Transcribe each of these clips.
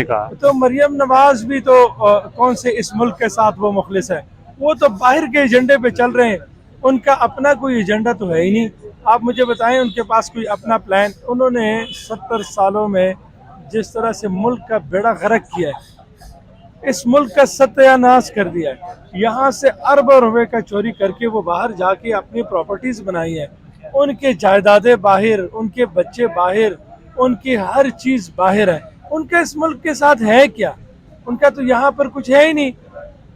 कहा। तो मरियम नवाज भी तो कौन से इस मुल्क के साथ वो मुखलिस है, वो तो बाहर के एजेंडे पे चल रहे हैं, उनका अपना कोई एजेंडा तो है ही नहीं। आप मुझे बताएं उनके पास कोई अपना प्लान? उन्होंने 70 सालों में जिस तरह से मुल्क का बेड़ा गर्क किया है, इस मुल्क का सत्यानाश कर दिया है, यहाँ से अरबों रुपए का चोरी करके वो बाहर जाके अपनी प्रॉपर्टीज बनाई है, उनके जायदादें बाहर, उनके बच्चे बाहर, उनकी हर चीज बाहर है। उनका इस मुल्क के साथ है क्या? उनका तो यहाँ पर कुछ है ही नहीं।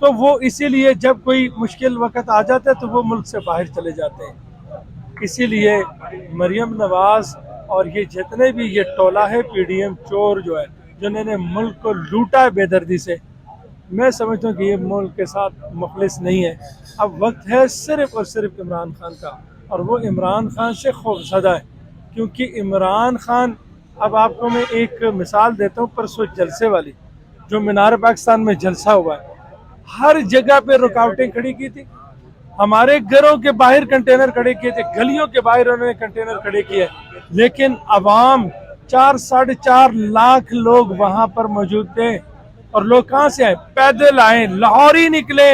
तो वो इसीलिए जब कोई मुश्किल वक्त आ जाता है तो वो मुल्क से बाहर चले जाते हैं। इसीलिए मरियम नवाज और ये जितने भी ये टोला है पीडीएम चोर जो है, जिन्होंने मुल्क को लूटा है बेदर्दी से, मैं समझता हूँ कि ये मुल्क के साथ मुखलिस नहीं है। अब वक्त है सिर्फ और सिर्फ इमरान खान का, और वो इमरान खान से खौफज़दा है, क्योंकि इमरान खान, अब आपको मैं एक मिसाल देता हूँ, परसों जलसे वाली जो मीनार पाकिस्तान में जलसा हुआ है, हर जगह पे रुकावटें खड़ी की थी, हमारे घरों के बाहर कंटेनर खड़े किए थे, गलियों के बाहर उन्होंने कंटेनर खड़े किए, लेकिन अवाम 4-4.5 लाख लोग वहां पर मौजूद थे। और लोग कहाँ से आए? पैदल आए, लाहौर ही निकले।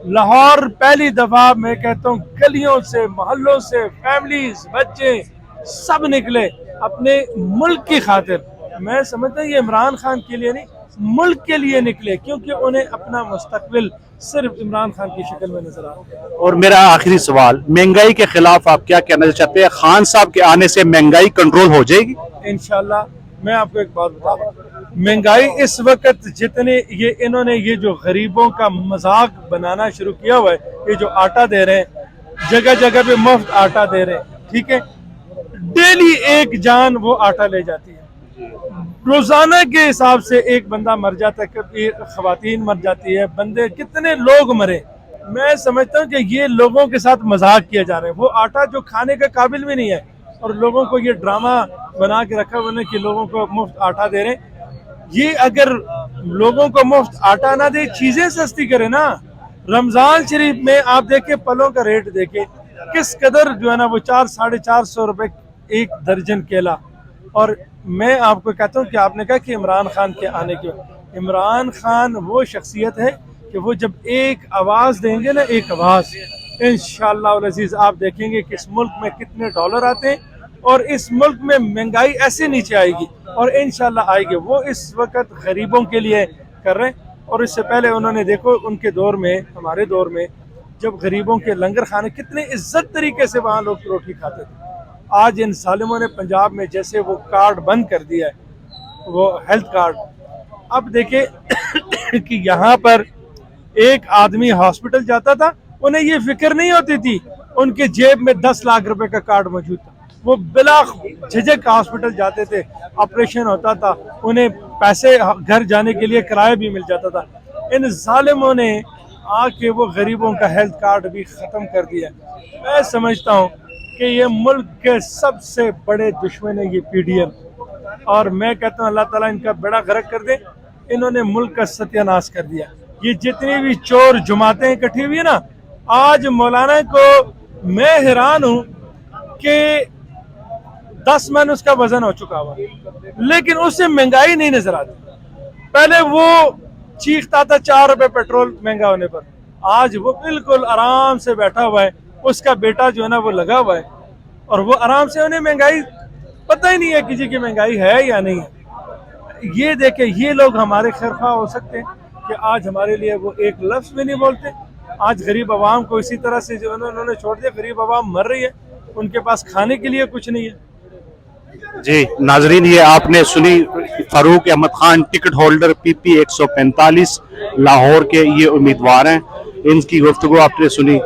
लाहौर पहली दफा मैं कहता हूँ गलियों से, मोहल्लों से, फैमिलीज, बच्चे सब निकले अपने मुल्क की खातिर। मैं समझता हूँ ये इमरान खान के लिए नहीं, मुल्क के लिए निकले, क्योंकि उन्हें अपना मुस्तकबिल सिर्फ इमरान खान की शक्ल में नजर आ रहा है। और मेरा आखिरी सवाल, महंगाई के खिलाफ आप क्या कहना चाहते हैं? खान साहब के आने से महंगाई कंट्रोल हो जाएगी? इंशाल्लाह। मैं आपको एक बात बता रहा हूँ, महंगाई इस वक्त जितने इन्होंने ये जो गरीबों का मजाक बनाना शुरू किया हुआ है, ये जो आटा दे रहे हैं, जगह जगह पे मुफ्त आटा दे रहे हैं, ठीक है, डेली एक जान वो आटा ले जाती है, रोजाना के हिसाब से एक बंदा मर जाता है, कभी खवातीन मर जाती है, बंदे कितने लोग मरे। मैं समझता हूँ कि ये लोगों के साथ मजाक किया जा रहा है। वो आटा जो खाने का काबिल भी नहीं है, और लोगों को ये ड्रामा बना के रखा हुआ है कि लोगों को मुफ्त आटा दे रहे हैं। ये अगर लोगों को मुफ्त आटा ना दे, चीजें सस्ती करे ना। रमजान शरीफ में आप देखे फलों का रेट देखे किस कदर जो है ना, वो 400-450 रुपए एक दर्जन केला। और मैं आपको कहता हूँ कि आपने कहा कि इमरान खान के आने के, इमरान खान वो शख्सियत है कि वो जब एक आवाज देंगे ना, एक आवाज, इंशाअल्लाह अज़ीज आप देखेंगे कि इस मुल्क में कितने डॉलर आते हैं, और इस मुल्क में महंगाई ऐसे नीचे आएगी, और इंशाअल्लाह आएगी। वो इस वक्त गरीबों के लिए कर रहे हैं, और इससे पहले उन्होंने देखो उनके दौर में, हमारे दौर में, जब गरीबों के लंगर खाने कितने इज्जत तरीके से वहाँ लोग रोटी खाते थे। आज इन सालिमों ने पंजाब में जैसे वो कार्ड बंद कर दिया है, वो हेल्थ कार्ड। अब देखे कि यहाँ पर एक आदमी हॉस्पिटल जाता था, उन्हें ये फिक्र नहीं होती थी, उनके जेब में 10 लाख रुपए का कार्ड मौजूद था, वो बिला झिझक हॉस्पिटल जाते थे, ऑपरेशन होता था, उन्हें पैसे घर जाने के लिए किराया भी मिल जाता था। इन जालिमों ने आके वो गरीबों का हेल्थ कार्ड भी ख़त्म कर दिया। मैं समझता हूँ कि ये मुल्क के सबसे बड़े दुश्मन है ये पीडीएम, और मैं कहता हूँ अल्लाह ताला इनका बेड़ा गर्क कर दे। इन्होंने मुल्क का सत्यानाश कर दिया। ये जितनी भी चोर जमातें इकट्ठी हुई है ना, आज मौलाना को मैं हैरान हूँ कि 10 मन उसका वजन हो चुका हुआ, लेकिन उससे महंगाई नहीं नजर आती। पहले वो चीखता था 4 रुपए पेट्रोल महंगा होने पर, आज वो बिल्कुल आराम से बैठा हुआ है, उसका बेटा जो है ना वो लगा हुआ है, और वो आराम से, उन्हें महंगाई पता ही नहीं है किसी की महंगाई है या नहीं है। ये देखे, ये लोग हमारे खैरखा हो सकते हैं कि आज हमारे लिए वो एक लफ्ज भी नहीं बोलते। आज गरीब आवाम को इसी तरह से जो उन्होंने छोड़ दिया, गरीब आवाम मर रही है, उनके पास खाने के लिए कुछ नहीं है। जी नाजरीन, ये आपने सुनी Farooq Ahmad Khan, ticket holder PP 145 Lahore के ये उम्मीदवार हैं, इनकी गुफ्तगू आपने सुनी।